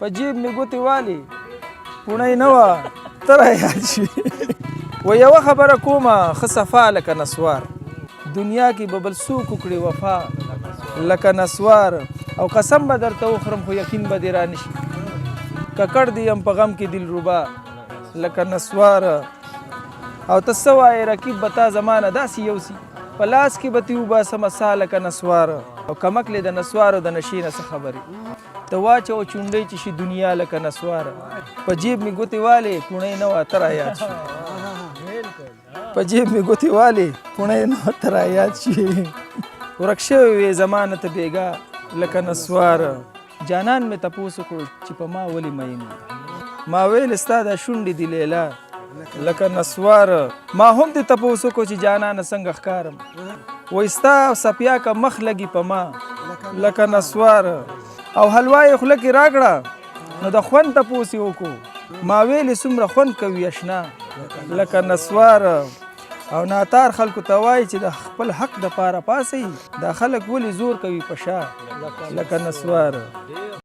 په جیب مې ګوتې والي پوڼۍ نه وه ته رایاد شوې و یوه خبره کومه ښه صفا لکه نسوار دنیا کې به بل څوک وکړي وفا لکه نسوار او قسم به درته وخورم خو یقین به دې رانشي ککړ دې یم په غم کې دلربا لکه نسوار او ته څه وایې رقیب به تا زمانه داسې یوسي په لاس کې به تې وباسمه سا لکه نسوار او کمکلې د نسوارو د نشې نه څه خبرې ته واچوه چونډۍ چې شي دنیا لکه نسوار په جیب مې ګوتې والې پوڼۍ نه وه ته رایاد شوې په جیب مې ګوتې والې پوڼۍ نه وه ته رایاد شوې ورک شوی وې زمانه ته بېګا لکه نسوار جانان مې تپوس وکړو چې په ما ولې مین ما ویل ستا دا شونډې دي لیلا لکه نسوار ما هم دې تپوس وکړو چې جانانه څنګه ښکارم وایي ستا سپیا که مخ لګي په ما لکه نسوار او حلوا یې خوله کې راکړه نو د خوند تپوس یې وکړو ما ویلې څومره خوند کوي اشنا لکه نسوار او ناتار خلکو ته وایي چې د خپل حق دپاره پاسئ دا خلک ولې زور کوي په شا لکه نسوار